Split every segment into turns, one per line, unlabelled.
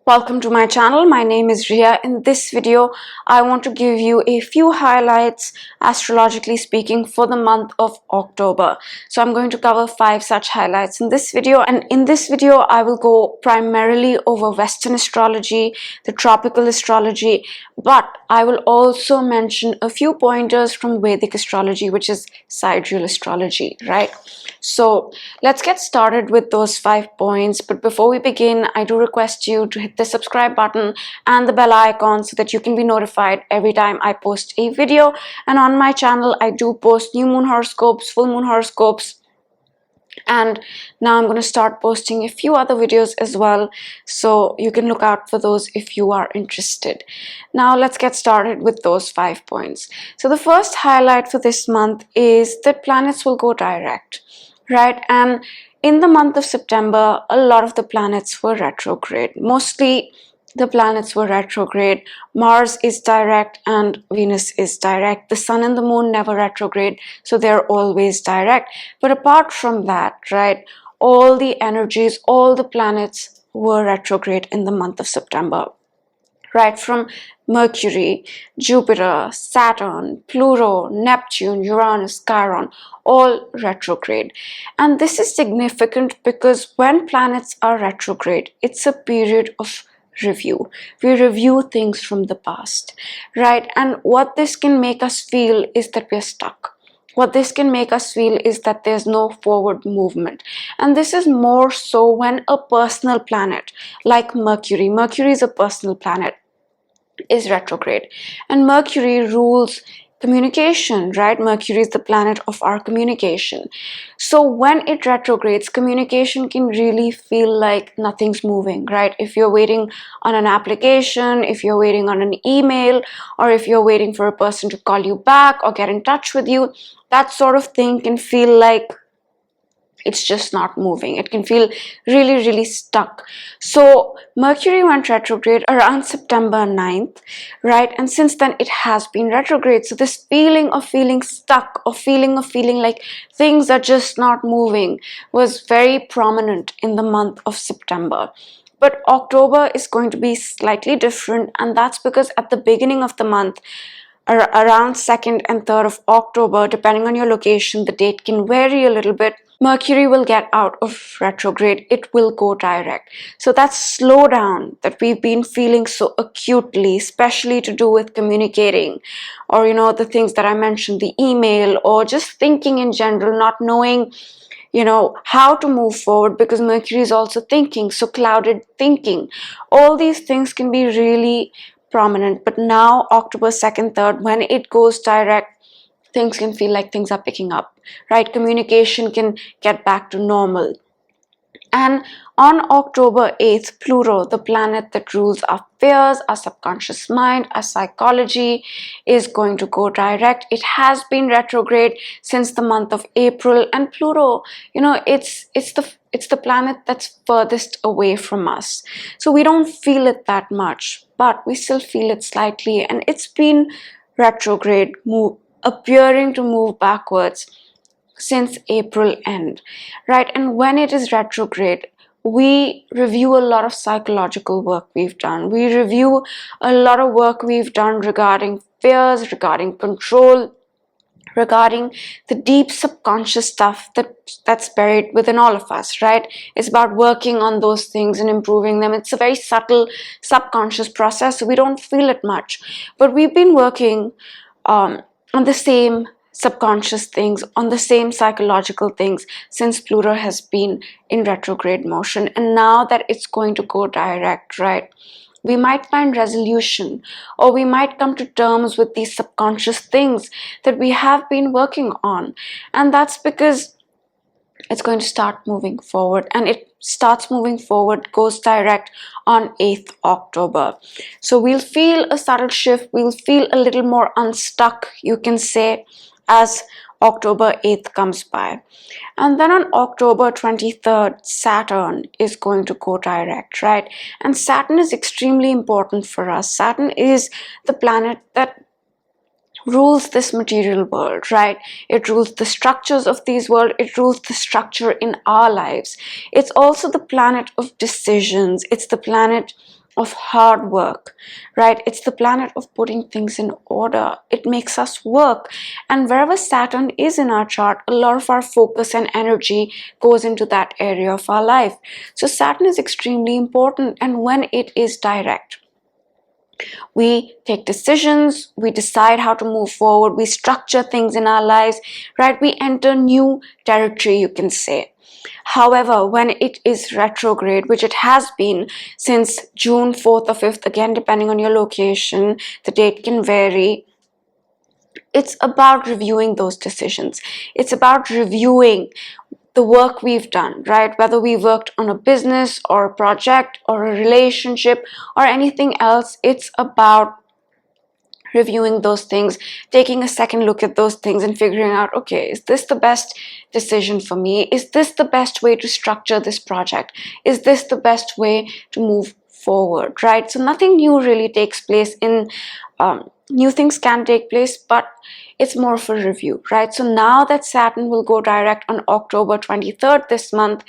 Welcome to my channel. My name is Ria. In this video, I want to give you a few highlights, astrologically speaking, for the month of October. So I'm going to cover 5 such highlights in this video. And in this video, I will go primarily over Western astrology, the tropical astrology, but I will also mention a few pointers from Vedic astrology, which is sidereal astrology, right? So let's get started with those 5 points. But before we begin, I do request you to hit the subscribe button and the bell icon so that you can be notified every time I post a video. And on my channel, I do post new moon horoscopes, full moon horoscopes, and now I'm going to start posting a few other videos as well, so you can look out for those if you are interested. Now let's get started with those 5 points. So the first highlight for this month is that planets will go direct, right? And in the month of September, a lot of the planets were retrograde. Mostly the planets were retrograde. Mars is direct and Venus is direct. The sun and the moon never retrograde, so they're always direct. But apart from that, right, all the energies, all the planets were retrograde in the month of September. Right, from Mercury, Jupiter, Saturn, Pluto, Neptune, Uranus, Chiron, all retrograde. And this is significant because when planets are retrograde, it's a period of review. We review things from the past, right? And what this can make us feel is that we're stuck. What this can make us feel is that there's no forward movement. And this is more so when a personal planet like Mercury is a personal planet, is retrograde. And Mercury rules communication, right? Mercury is the planet of our communication. So when it retrogrades, communication can really feel like nothing's moving, right? If you're waiting on an application, if you're waiting on an email, or if you're waiting for a person to call you back or get in touch with you, that sort of thing can feel like it's just not moving. It can feel really stuck. So Mercury went retrograde around September 9th, right? And since then it has been retrograde. So this feeling of feeling stuck, or feeling like things are just not moving, was very prominent in the month of September. But October is going to be slightly different, and that's because at the beginning of the month, around 2nd and 3rd of October, depending on your location, the date can vary a little bit, Mercury will get out of retrograde. It will go direct. So that slowdown that we've been feeling so acutely, especially to do with communicating, or the things that I mentioned, the email, or just thinking in general, not knowing how to move forward, because Mercury is also thinking, so clouded thinking. All these things can be really prominent. But now October 2nd, 3rd, when it goes direct, things can feel like things are picking up, right? Communication can get back to normal. And on October 8th, Pluto, the planet that rules our fears, our subconscious mind, our psychology, is going to go direct. It has been retrograde since the month of April, and Pluto, it's the planet that's furthest away from us. So we don't feel it that much, but we still feel it slightly, and it's been retrograde, appearing to move backwards since April end, right? And when it is retrograde, we review a lot of psychological work we've done. We review a lot of work we've done regarding fears, regarding control, regarding the deep subconscious stuff that's buried within all of us, right? It's about working on those things and improving them. It's a very subtle subconscious process, so we don't feel it much. But we've been working on the same subconscious things, on the same psychological things, since Pluto has been in retrograde motion. And now that it's going to go direct, right, we might find resolution, or we might come to terms with these subconscious things that we have been working on. And that's because it's going to start moving forward, and it starts moving forward, goes direct on 8th October. So we'll feel a subtle shift. We'll feel a little more unstuck, you can say, as October 8th comes by. And then on October 23rd, Saturn is going to go direct, right? And Saturn is extremely important for us. Saturn is the planet that rules this material world, right? It rules the structures of these world. It rules the structure in our lives. It's also the planet of decisions. It's the planet of hard work, right? It's the planet of putting things in order. It makes us work. And wherever Saturn is in our chart, a lot of our focus and energy goes into that area of our life. So Saturn is extremely important. And when it is direct, we take decisions, we decide how to move forward, we structure things in our lives, right? We enter new territory, you can say. However, when it is retrograde, which it has been since June 4th or 5th, again, depending on your location, the date can vary. It's about reviewing those decisions. It's about reviewing the work we've done, right? Whether we worked on a business or a project or a relationship or anything else, it's about reviewing those things, taking a second look at those things and figuring out, okay, is this the best decision for me? Is this the best way to structure this project? Is this the best way to move forward, right? So nothing new really takes place in, new things can take place, but it's more of a review, right? So now that Saturn will go direct on October 23rd this month,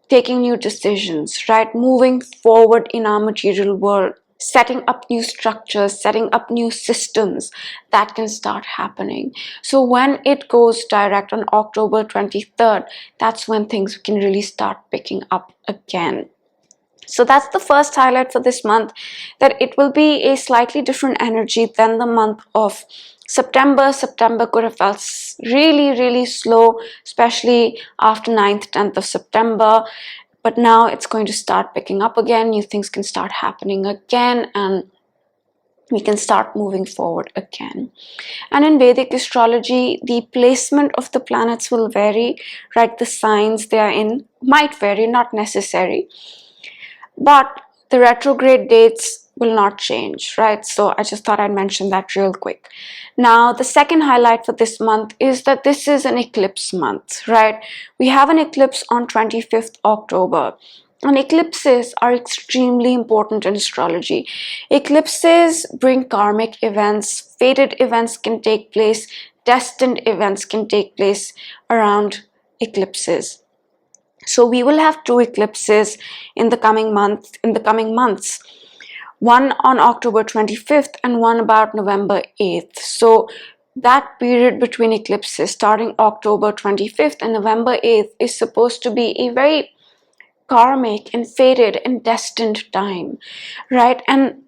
taking new decisions, right? Moving forward in our material world, setting up new structures, setting up new systems that can start happening. So when it goes direct on October 23rd, that's when things can really start picking up again. So that's the first highlight for this month, that it will be a slightly different energy than the month of September. September could have felt really slow, especially after 9th, 10th of September. But now it's going to start picking up again. New things can start happening again, and we can start moving forward again. And in Vedic astrology, the placement of the planets will vary, right? The signs they are in might vary, not necessary. But the retrograde dates will not change, right? So I just thought I'd mention that real quick. Now, the second highlight for this month is that this is an eclipse month, right? We have an eclipse on 25th October. And eclipses are extremely important in astrology. Eclipses bring karmic events, fated events can take place, destined events can take place around eclipses. So we will have two eclipses in the coming months. One on October 25th and one about November 8th. So that period between eclipses starting October 25th and November 8th is supposed to be a very karmic and fated and destined time, right? And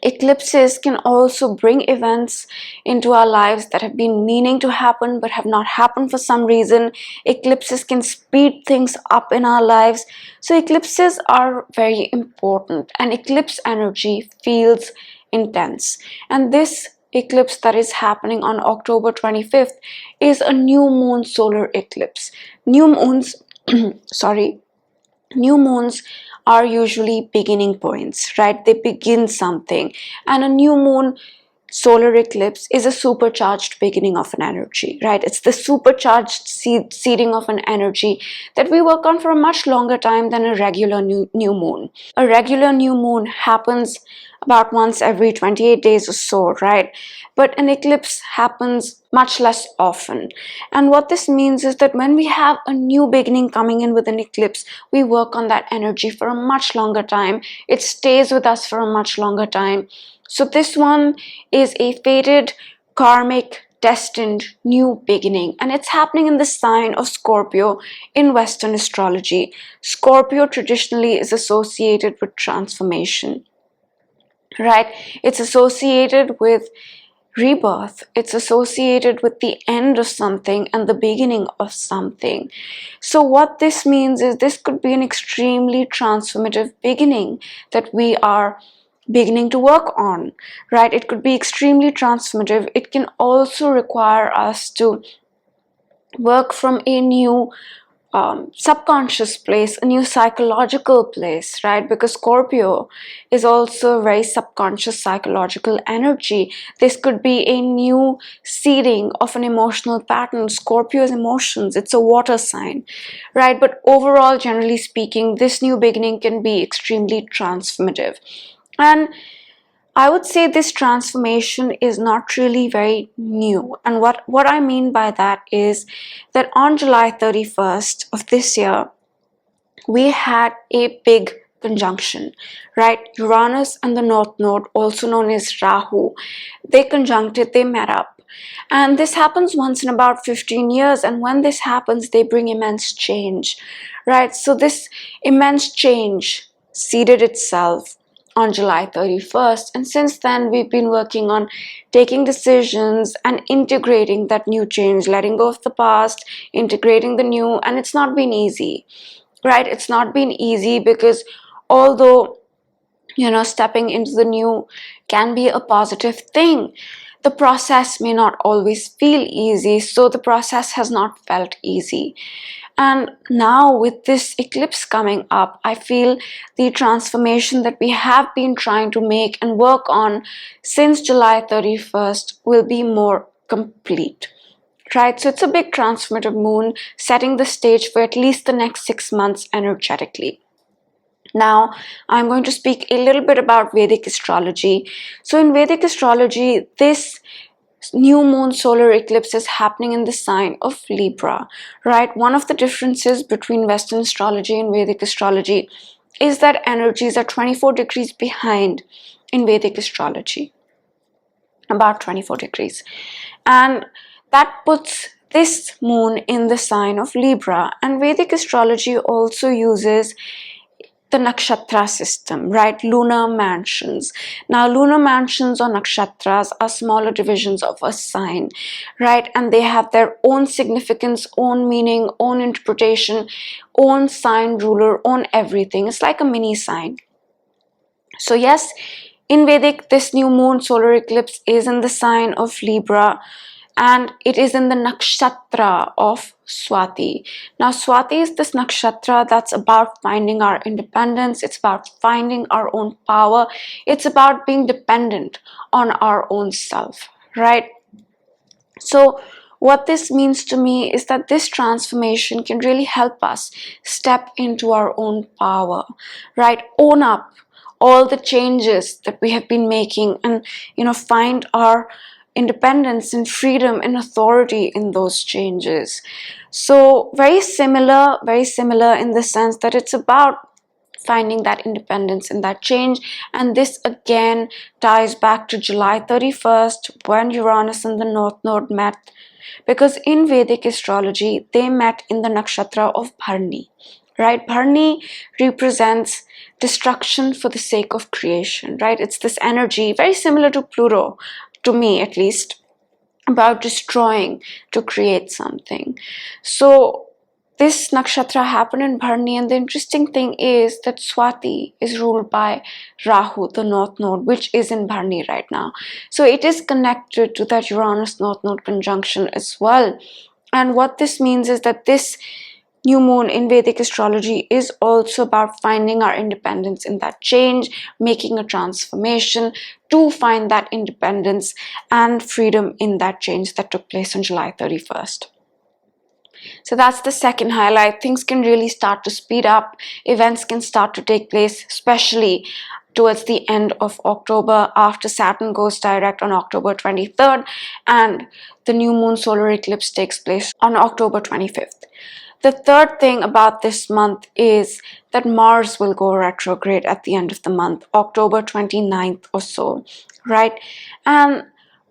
eclipses can also bring events into our lives that have been meaning to happen but have not happened for some reason. Eclipses can speed things up in our lives. So eclipses are very important, and eclipse energy feels intense. And this eclipse that is happening on October 25th is a new moon solar eclipse. New moons, new moons are usually beginning points, right? They begin something, and a new moon solar eclipse is a supercharged beginning of an energy, right? It's the supercharged seeding of an energy that we work on for a much longer time than a regular new moon. A regular new moon happens about once every 28 days or so, right? But an eclipse happens much less often. And what this means is that when we have a new beginning coming in with an eclipse, we work on that energy for a much longer time. It stays with us for a much longer time. So this one is a fated, karmic, destined new beginning, and it's happening in the sign of Scorpio in Western astrology. Scorpio traditionally is associated with transformation, right? It's associated with rebirth. It's associated with the end of something and the beginning of something. So what this means is this could be an extremely transformative beginning that we are beginning to work on, right? It could be extremely transformative. It can also require us to work from a new subconscious place, a new psychological place, right? Because Scorpio is also a very subconscious psychological energy. This could be a new seeding of an emotional pattern. Scorpio's emotions, it's a water sign, right? But overall, generally speaking, this new beginning can be extremely transformative. And I would say this transformation is not really very new. And what I mean by that is that on July 31st of this year, we had a big conjunction, right? Uranus and the North Node, also known as Rahu, they conjuncted, they met up. And this happens once in about 15 years. And when this happens, they bring immense change, right? So this immense change seeded itself on July 31st. And since then, we've been working on taking decisions and integrating that new change, letting go of the past, integrating the new. And it's not been easy, right? It's not been easy because although, stepping into the new can be a positive thing, the process may not always feel easy. So the process has not felt easy. And now with this eclipse coming up, I feel the transformation that we have been trying to make and work on since July 31st will be more complete. Right? So it's a big transformative moon, setting the stage for at least the next 6 months energetically. Now, I'm going to speak a little bit about Vedic astrology. So in Vedic astrology, this new moon solar eclipse is happening in the sign of Libra, right? One of the differences between Western astrology and Vedic astrology is that energies are 24 degrees behind in Vedic astrology, about 24 degrees. And that puts this moon in the sign of Libra. And Vedic astrology also uses the nakshatra system, right? Lunar mansions. Now, lunar mansions or nakshatras are smaller divisions of a sign, right? And they have their own significance, own meaning, own interpretation, own sign ruler, own everything. It's like a mini sign. So yes, in Vedic, this new moon solar eclipse is in the sign of Libra, and it is in the nakshatra of Swati. Now, Swati is this nakshatra that's about finding our independence. It's about finding our own power. It's about being dependent on our own self, right? So what this means to me is that this transformation can really help us step into our own power, right? Own up all the changes that we have been making and, find our independence and freedom and authority in those changes. So very similar in the sense that it's about finding that independence in that change. And this again ties back to July 31st when Uranus and the North Node met, because in Vedic astrology they met in the nakshatra of Bharni, right? Bharni represents destruction for the sake of creation, right? It's this energy very similar to Pluto, to me at least, about destroying to create something. So this nakshatra happened in Bharni, and the interesting thing is that Swati is ruled by Rahu, the North Node, which is in Bharni right now. So it is connected to that Uranus North Node conjunction as well. And what this means is that this new moon in Vedic astrology is also about finding our independence in that change, making a transformation to find that independence and freedom in that change that took place on July 31st. So that's the second highlight. Things can really start to speed up. Events can start to take place, especially towards the end of October after Saturn goes direct on October 23rd and the new moon solar eclipse takes place on October 25th. The third thing about this month is that Mars will go retrograde at the end of the month, October 29th or so, right? And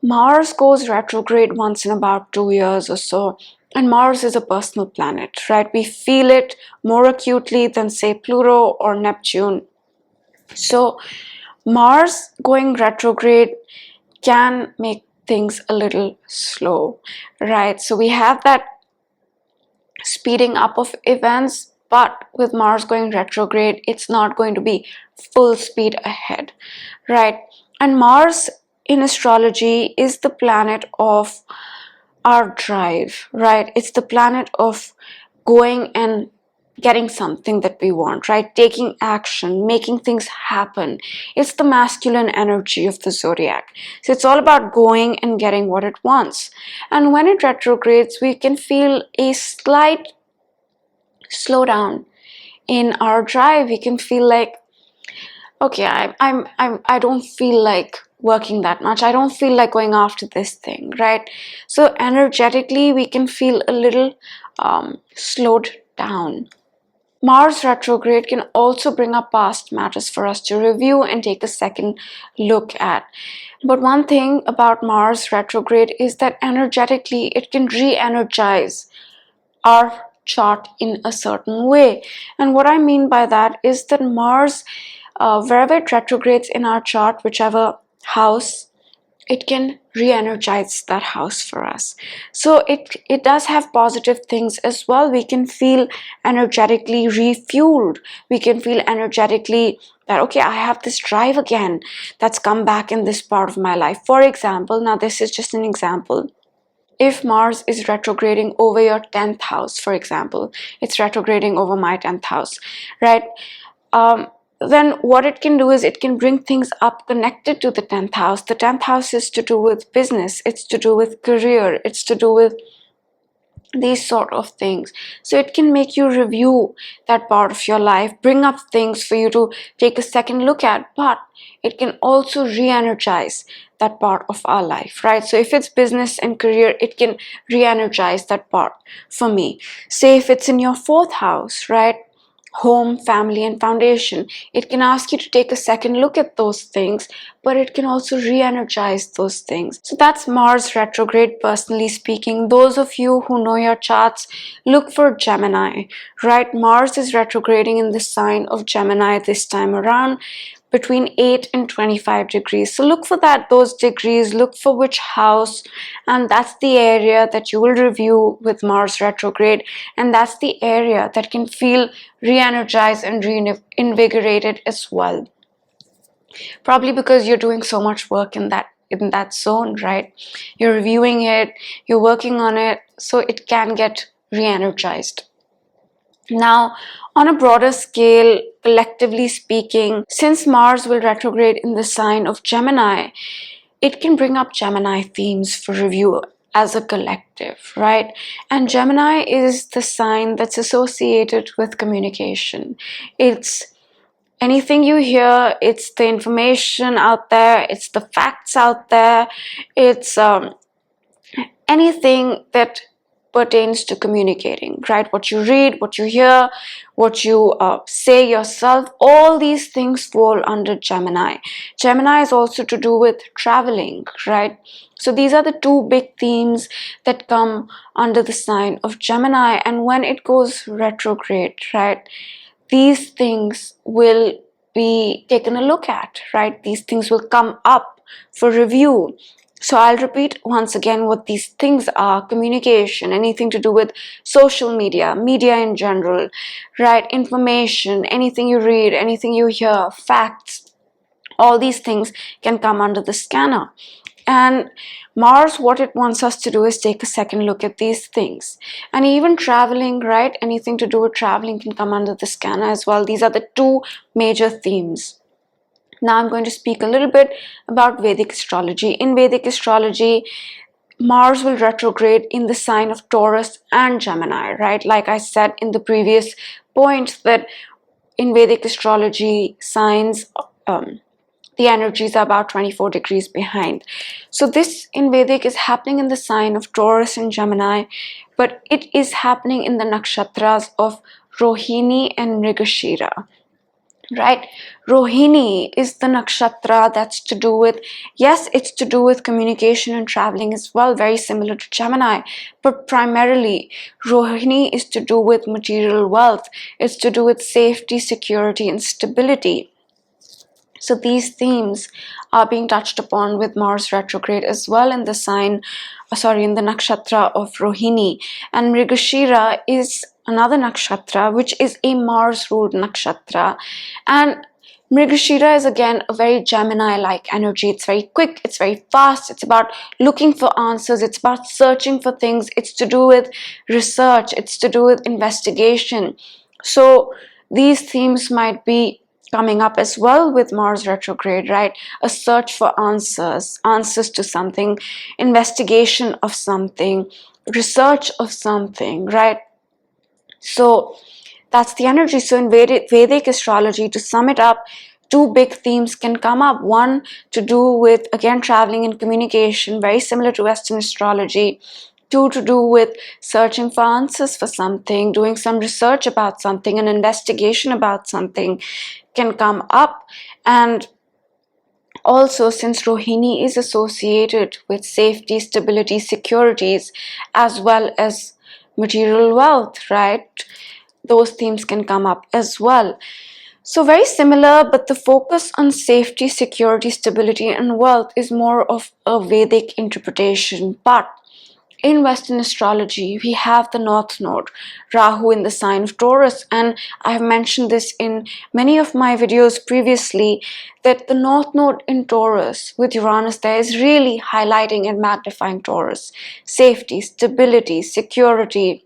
Mars goes retrograde once in about 2 years or so. And Mars is a personal planet, right? We feel it more acutely than, say, Pluto or Neptune. So Mars going retrograde can make things a little slow, right? So we have that speeding up of events, but with Mars going retrograde, it's not going to be full speed ahead, right? And Mars in astrology is the planet of our drive, right? It's the planet of going and getting something that we want, right? Taking action, making things happen. It's the masculine energy of the zodiac. So it's all about going and getting what it wants. And when it retrogrades, we can feel a slight slowdown in our drive. We can feel like, okay, I don't feel like working that much. I don't feel like going after this thing, right? So energetically, we can feel a little slowed down. Mars retrograde can also bring up past matters for us to review and take a second look at. But one thing about Mars retrograde is that energetically it can re-energize our chart in a certain way. And what I mean by that is that Mars, wherever it retrogrades in our chart, whichever house, it can re-energize that house for us. So it does have positive things as well. We can feel energetically refueled. We can feel energetically that, okay, I have this drive again that's come back in this part of my life. For example, now this is just an example. If Mars is retrograding over your 10th house, for example, it's retrograding over my 10th house, right? Then what it can do is it can bring things up connected to the 10th house. The 10th house is to do with business, it's to do with career, it's to do with these sort of things. So it can make you review that part of your life, bring up things for you to take a second look at, but it can also re-energize that part of our life, right? So if it's business and career, it can re-energize that part for me. Say if it's in your 4th house, right? Home, family, and foundation. It can ask you to take a second look at those things, but it can also re-energize those things. So that's Mars retrograde, personally speaking. Those of you who know your charts, look for Gemini, right? Mars is retrograding in the sign of Gemini this time around, between 8 and 25 degrees. So look for those degrees, look for which house, and that's the area that you will review with Mars retrograde, and that's the area that can feel re-energized and reinvigorated as well. Probably because you're doing so much work in that zone, right? You're reviewing it, you're working on it, so it can get re-energized. Now, on a broader scale, collectively speaking, since Mars will retrograde in the sign of Gemini, it can bring up Gemini themes for review as a collective, right? And Gemini is the sign that's associated with communication. It's anything you hear, it's the information out there, it's the facts out there, it's anything that pertains to communicating, right? What you read, what you hear, what you say yourself, all these things fall under Gemini. Gemini is also to do with traveling, right? So these are the two big themes that come under the sign of Gemini. And when it goes retrograde, right, these things will be taken a look at, right? These things will come up for review. So I'll repeat once again what these things are: communication, anything to do with social media, media in general, right? Information, anything you read, anything you hear, facts, all these things can come under the scanner. And Mars, what it wants us to do is take a second look at these things. And even traveling, right? Anything to do with traveling can come under the scanner as well. These are the two major themes. Now I'm going to speak a little bit about Vedic astrology. In Vedic astrology, Mars will retrograde in the sign of Taurus and Gemini, right? Like I said in the previous point, that in Vedic astrology signs, the energies are about 24 degrees behind. So this in Vedic is happening in the sign of Taurus and Gemini, but it is happening in the nakshatras of Rohini and Mrigashira. Right? Rohini is the nakshatra that's to do with, yes, it's to do with communication and traveling as well, very similar to Gemini, but primarily Rohini is to do with material wealth. It's to do with safety, security, and stability. So these themes are being touched upon with Mars retrograde as well in the in the nakshatra of Rohini. And Mrigashira is another nakshatra, which is a Mars-ruled nakshatra. And Mrigashira is again a very Gemini-like energy. It's very quick, it's very fast, it's about looking for answers, it's about searching for things, it's to do with research, it's to do with investigation. So these themes might be coming up as well with Mars retrograde, right? A search for answers to something, investigation of something, research of something, right? So that's the energy. So in Vedic astrology, to sum it up, two big themes can come up. One to do with, again, traveling and communication, very similar to Western astrology. Two, to do with searching for answers for something, doing some research about something, an investigation about something can come up. And also, since Rohini is associated with safety, stability, securities, as well as material wealth, right? Those themes can come up as well. So very similar, but the focus on safety, security, stability, and wealth is more of a Vedic interpretation. But in Western astrology, we have the North Node, Rahu, in the sign of Taurus, and I have mentioned this in many of my videos previously, that the North Node in Taurus with Uranus there is really highlighting and magnifying Taurus. Safety, stability, security,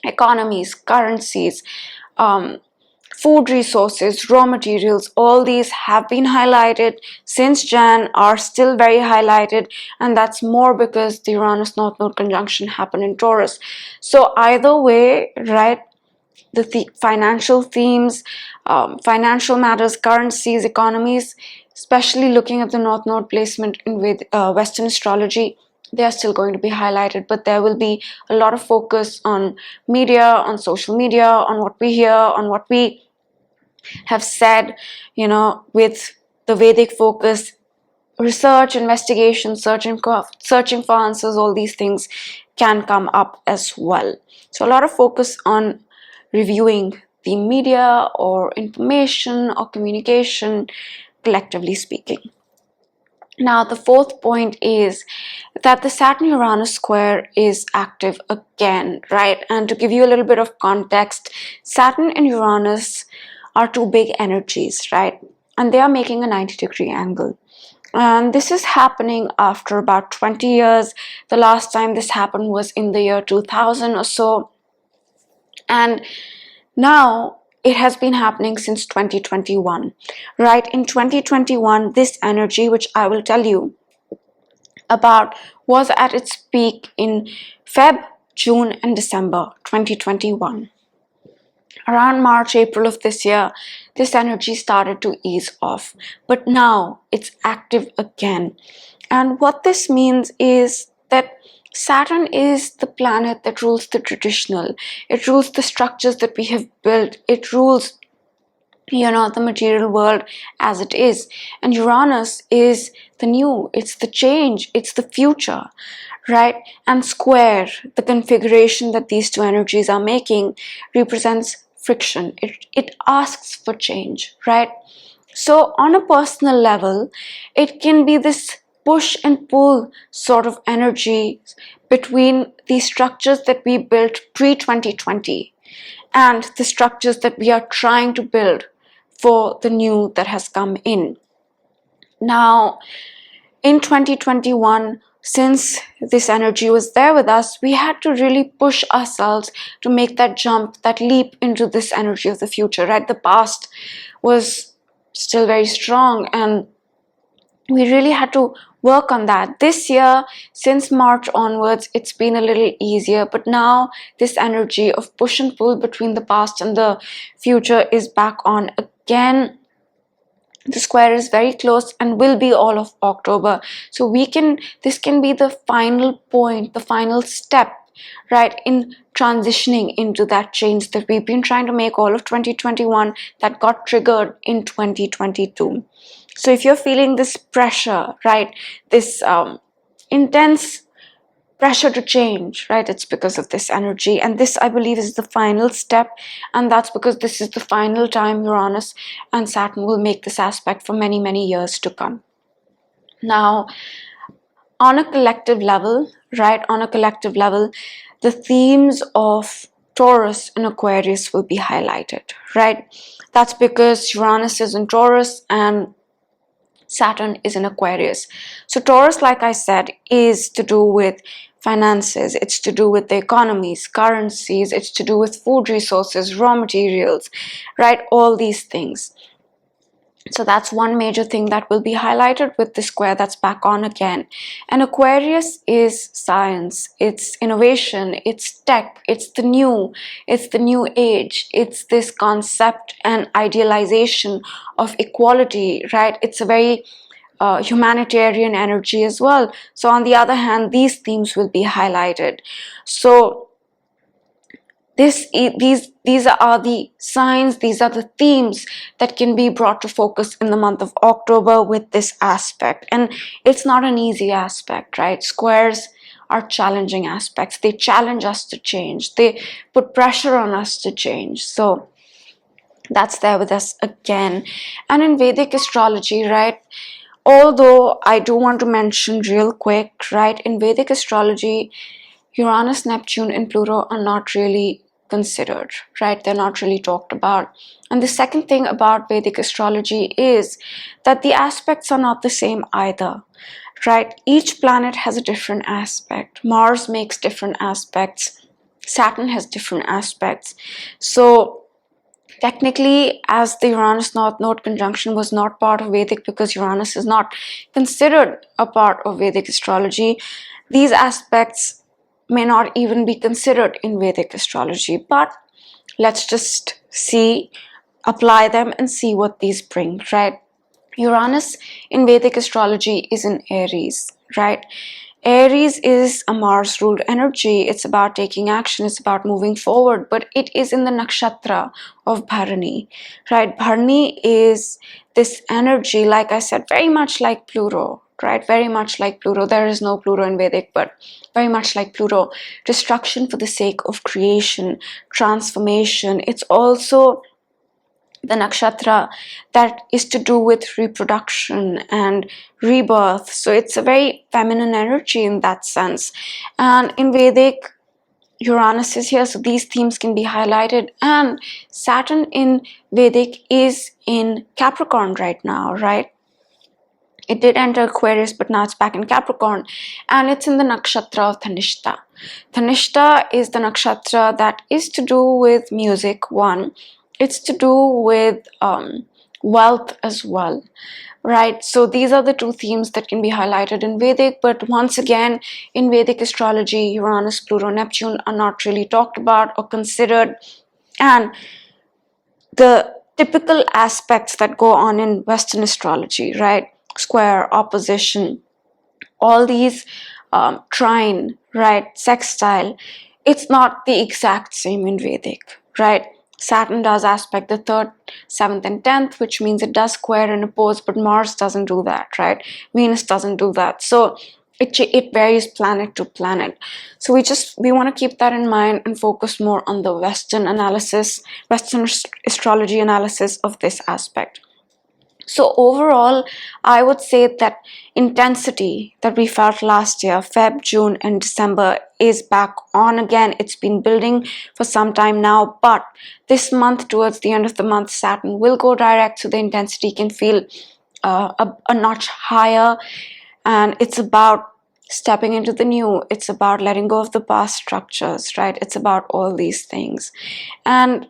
economies, currencies, food resources, raw materials, all these have been highlighted since Jan, are still very highlighted, and that's more because the Uranus North Node conjunction happened in Taurus. So either way, right, the financial themes, financial matters, currencies, economies, especially looking at the North Node placement in Western astrology, they are still going to be highlighted, but there will be a lot of focus on media, on social media, on what we hear, on what we have said, with the Vedic focus, research, investigation, searching for answers, all these things can come up as well. So a lot of focus on reviewing the media or information or communication, collectively speaking. Now, the fourth point is that the Saturn-Uranus square is active again, right? And to give you a little bit of context, Saturn and Uranus are two big energies, right? And they are making a 90-degree angle. And this is happening after about 20 years. The last time this happened was in the year 2000 or so. And now it has been happening since 2021, right? In 2021, this energy, which I will tell you about, was at its peak in Feb, June, and December 2021. Around March, April of this year, this energy started to ease off, but now it's active again. And what this means is that Saturn is the planet that rules the traditional. It rules the structures that we have built. It rules, the material world as it is. And Uranus is the new, it's the change, it's the future, right? And square, the configuration that these two energies are making, represents friction. It asks for change, right? So on a personal level, it can be this push and pull sort of energy between the structures that we built pre-2020 and the structures that we are trying to build for the new that has come in. Now, in 2021, since this energy was there with us, we had to really push ourselves to make that jump, that leap into this energy of the future, right? The past was still very strong and we really had to work on that. This year, since March onwards, it's been a little easier, but now this energy of push and pull between the past and the future is back on again. The square is very close and will be all of October. So this can be the final point, the final step, right, in transitioning into that change that we've been trying to make all of 2021 that got triggered in 2022. So if you're feeling this pressure, right, this intense pressure to change, right, it's because of this energy. And this, I believe, is the final step, and that's because this is the final time Uranus and Saturn will make this aspect for many, many years to come. Now, on a collective level, the themes of Taurus and Aquarius will be highlighted, right? That's because Uranus is in Taurus and Saturn is in Aquarius. So Taurus, like I said, is to do with finances, it's to do with the economies, currencies, it's to do with food resources, raw materials, right? All these things. So that's one major thing that will be highlighted with the square that's back on again. And Aquarius is science, it's innovation, it's tech, it's the new age, it's this concept and idealization of equality, right? It's a very humanitarian energy as well. So on the other hand, these themes will be highlighted. So these are the signs, these are the themes that can be brought to focus in the month of October with this aspect. And it's not an easy aspect, right? Squares are challenging aspects. They challenge us to change. They put pressure on us to change. So that's there with us again. And in Vedic astrology, right, although I do want to mention real quick, right, in Vedic astrology, Uranus, Neptune, and Pluto are not really considered, right? They're not really talked about. And the second thing about Vedic astrology is that the aspects are not the same either, right? Each planet has a different aspect. Mars makes different aspects. Saturn has different aspects. So technically, as the Uranus North Node conjunction was not part of Vedic because Uranus is not considered a part of Vedic astrology, these aspects may not even be considered in Vedic astrology. But let's just apply them and see what these bring, right? Uranus in Vedic astrology is in Aries, right? Aries is a Mars ruled energy. It's about taking action, it's about moving forward, but it is in the nakshatra of Bharani, right? Bharani is this energy, like I said, very much like Pluto, right? Very much like Pluto. There is no Pluto in Vedic, but very much like Pluto. Destruction for the sake of creation, transformation. It's also the nakshatra that is to do with reproduction and rebirth. So it's a very feminine energy in that sense. And in Vedic, Uranus is here, so these themes can be highlighted. And Saturn in Vedic is in Capricorn right now, right? It did enter Aquarius, but now it's back in Capricorn. And it's in the nakshatra of Dhanishta. Dhanishta is the nakshatra that is to do with music, one. It's to do with wealth as well, right? So these are the two themes that can be highlighted in Vedic. But once again, in Vedic astrology, Uranus, Pluto, Neptune are not really talked about or considered. And the typical aspects that go on in Western astrology, right? Square, opposition, all these trine, right? Sextile. It's not the exact same in Vedic, right? Saturn does aspect the 3rd, 7th, and 10th, which means it does square and oppose, but Mars doesn't do that, right? Venus doesn't do that. So it varies planet to planet. So we want to keep that in mind and focus more on the Western analysis, Western astrology analysis of this aspect. So overall, I would say that intensity that we felt last year, Feb, June, and December, is back on again. It's been building for some time now, but this month, towards the end of the month, Saturn will go direct, so the intensity can feel a notch higher. And it's about stepping into the new. It's about letting go of the past structures, right? It's about all these things. And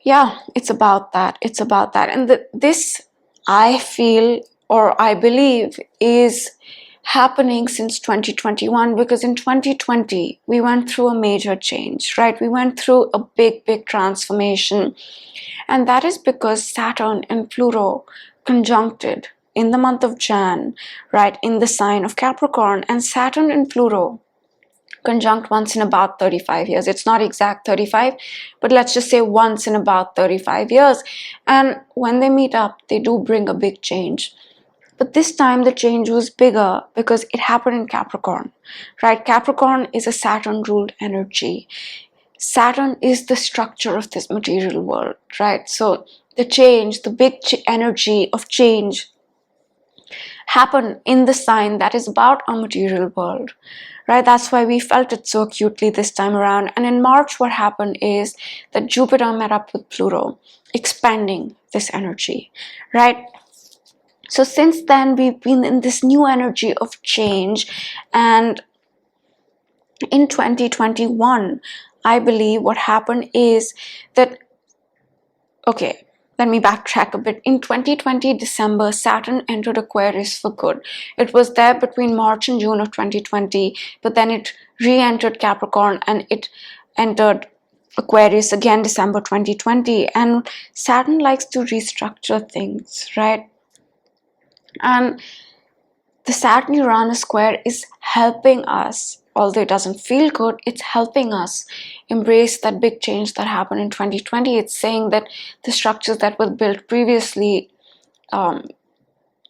yeah, it's about that. It's about that. And this, I feel, or I believe, is happening since 2021, because in 2020 we went through a major change, right? We went through a big transformation, and that is because Saturn and Pluto conjuncted in the month of Jan, right, in the sign of Capricorn. And Saturn and Pluto conjunct once in about 35 years. It's not exact 35, but let's just say once in about 35 years. And when they meet up, they do bring a big change. But this time the change was bigger because it happened in Capricorn, right? Capricorn is a Saturn-ruled energy. Saturn is the structure of this material world, right? So the change, the big energy of change happened in the sign that is about our material world, right? That's why we felt it so acutely this time around. And in March, what happened is that Jupiter met up with Pluto, expanding this energy, right? So since then, we've been in this new energy of change. And in 2021, I believe what happened is that, okay, let me backtrack a bit. In 2020 December, Saturn entered Aquarius for good. It was there between March and June of 2020, but then it re-entered Capricorn and it entered Aquarius again December 2020. And Saturn likes to restructure things, right? And the Saturn Uranus square is helping us, although it doesn't feel good, it's helping us embrace that big change that happened in 2020. It's saying that the structures that were built previously, they're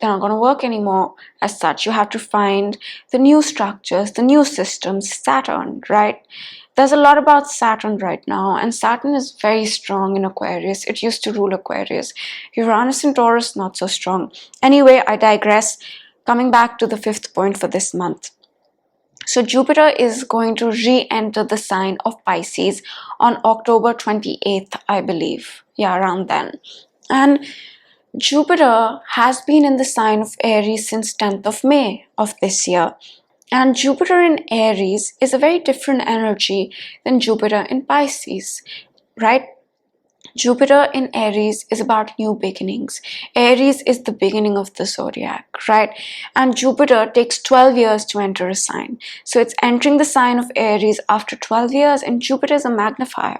not going to work anymore as such. You have to find the new structures, the new systems, Saturn, right? There's a lot about Saturn right now, and Saturn is very strong in Aquarius. It used to rule Aquarius. Uranus and Taurus, not so strong. Anyway, I digress. Coming back to the fifth point for this month. So Jupiter is going to re-enter the sign of Pisces on October 28th, I believe. Yeah, around then. And Jupiter has been in the sign of Aries since 10th of May of this year. And Jupiter in Aries is a very different energy than Jupiter in Pisces, right? Jupiter in Aries is about new beginnings. Aries is the beginning of the zodiac, right? And Jupiter takes 12 years to enter a sign. So it's entering the sign of Aries after 12 years, and Jupiter is a magnifier,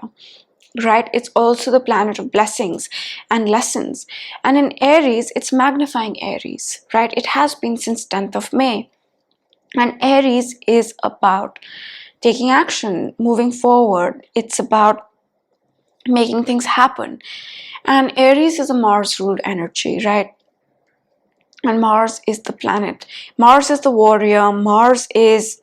right? It's also the planet of blessings and lessons. And in Aries, it's magnifying Aries, right? It has been since 10th of May. And Aries is about taking action, moving forward. It's about making things happen. And Aries is a Mars ruled energy, right? And Mars is the planet. Mars is the warrior. Mars is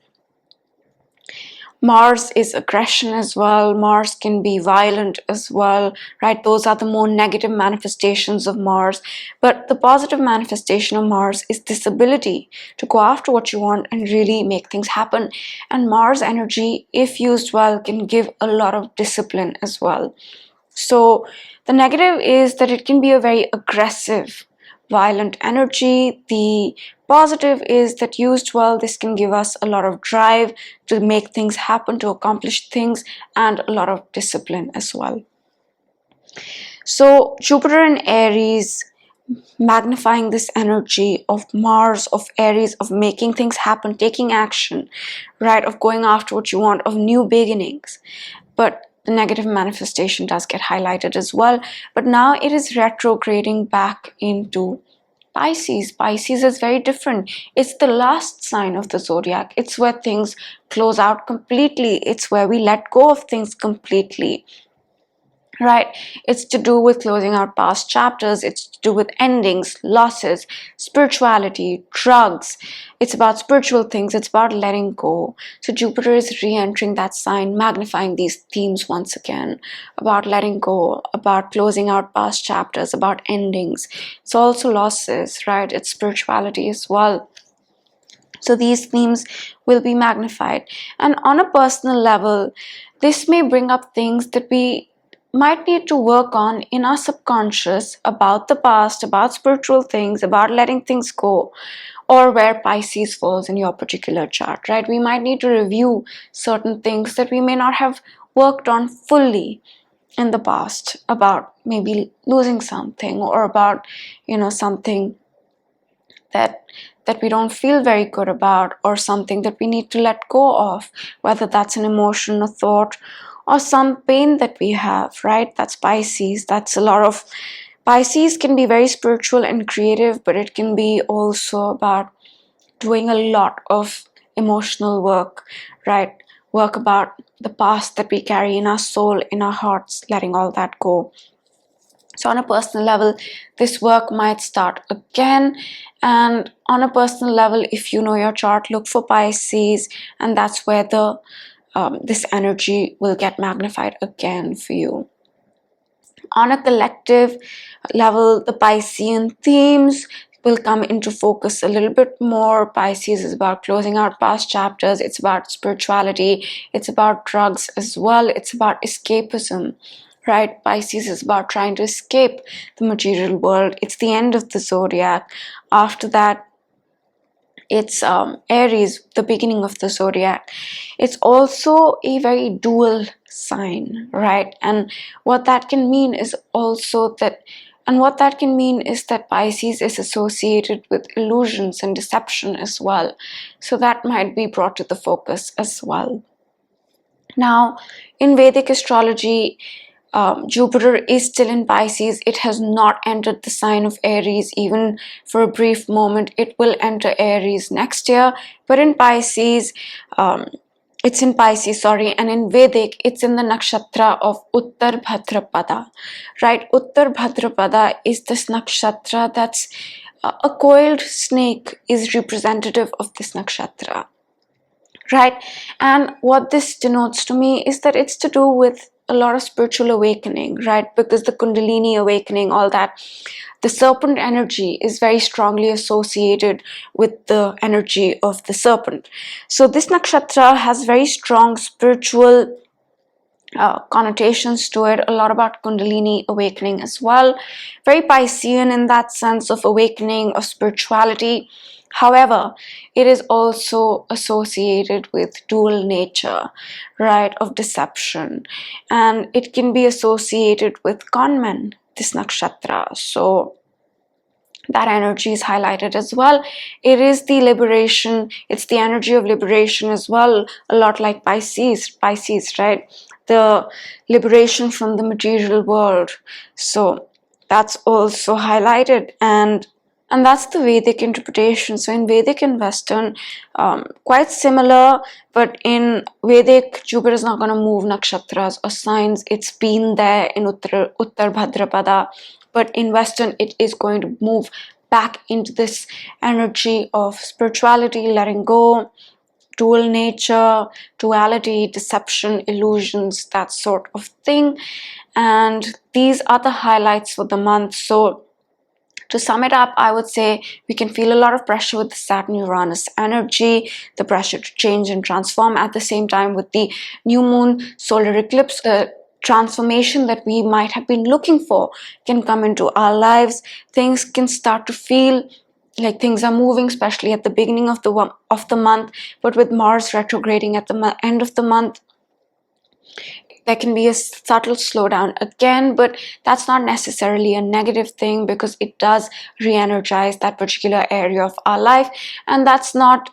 aggression as well. Mars can be violent as well, right? Those are the more negative manifestations of Mars. But the positive manifestation of Mars is this ability to go after what you want and really make things happen. And Mars energy, if used well, can give a lot of discipline as well. So the negative is that it can be a very aggressive, violent energy. The positive is that used well, this can give us a lot of drive to make things happen, to accomplish things, and a lot of discipline as well. So Jupiter in Aries, magnifying this energy of Mars, of Aries, of making things happen, taking action, right, of going after what you want, of new beginnings. But the negative manifestation does get highlighted as well. But now it is retrograding back into Pisces. Pisces is very different. It's the last sign of the zodiac. It's where things close out completely. It's where we let go of things completely. Right? It's to do with closing out past chapters. It's to do with endings, losses, spirituality, drugs. It's about spiritual things. It's about letting go. So Jupiter is re-entering that sign, magnifying these themes once again, about letting go, about closing out past chapters, about endings. It's also losses, right? It's spirituality as well. So these themes will be magnified. And on a personal level, this may bring up things that we might need to work on in our subconscious about the past, about spiritual things, about letting things go, or where Pisces falls in your particular chart, right? We might need to review certain things that we may not have worked on fully in the past, about maybe losing something, or about, something that we don't feel very good about, or something that we need to let go of, whether that's an emotion, a thought, or some pain that we have, right? That's Pisces. That's a lot of Pisces can be very spiritual and creative, but it can be also about doing a lot of emotional work, right? Work about the past that we carry in our soul, in our hearts, letting all that go. So on a personal level, this work might start again. And on a personal level, if you know your chart, look for Pisces, and that's where this energy will get magnified again for you. On a collective level, the Piscean themes will come into focus a little bit more. Pisces is about closing out past chapters. It's about spirituality. It's about drugs as well. It's about escapism, right? Pisces is about trying to escape the material world. It's the end of the zodiac. After that, it's Aries, the beginning of the zodiac. It's also a very dual sign, right? And what that can mean is that Pisces is associated with illusions and deception as well. So that might be brought to the focus as well. Now, in Vedic astrology, Jupiter is still in Pisces. It has not entered the sign of Aries even for a brief moment. It will enter Aries next year, but in Pisces, it's in Pisces, sorry, and in Vedic, it's in the nakshatra of Uttar Bhadrapada, right? Uttar Bhadrapada is this nakshatra that's a coiled snake is representative of this nakshatra, right? And what this denotes to me is that it's to do with a lot of spiritual awakening, right? Because the Kundalini awakening, all that, the serpent energy is very strongly associated with the energy of the serpent. So this nakshatra has very strong spiritual connotations to it, a lot about Kundalini awakening as well. Very Piscean in that sense of awakening, of spirituality. However, it is also associated with dual nature, right, of deception. And it can be associated with conmen, this nakshatra. So that energy is highlighted as well. It is the liberation, it's the energy of liberation as well, a lot like Pisces, right? The liberation from the material world. So that's also highlighted, and that's the Vedic interpretation. So in Vedic and Western, quite similar, but in Vedic, Jupiter is not going to move nakshatras or signs. It's been there in Uttar Bhadrapada, but in Western, it is going to move back into this energy of spirituality, letting go, dual nature, duality, deception, illusions, that sort of thing. And these are the highlights for the month. So to sum it up, I would say we can feel a lot of pressure with the Saturn Uranus energy, the pressure to change and transform. At the same time, with the new moon solar eclipse, transformation that we might have been looking for can come into our lives. Things can start to feel like things are moving, especially at the beginning of the month. But with Mars retrograding at the end of the month, there can be a subtle slowdown again, but that's not necessarily a negative thing, because it does re-energize that particular area of our life. And that's not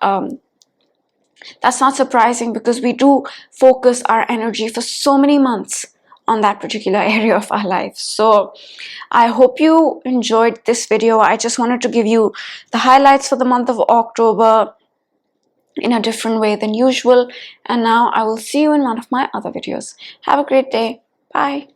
surprising, because we do focus our energy for so many months on that particular area of our life. So I hope you enjoyed this video. I just wanted to give you the highlights for the month of October in a different way than usual. And now I will see you in one of my other videos. Have a great day. Bye.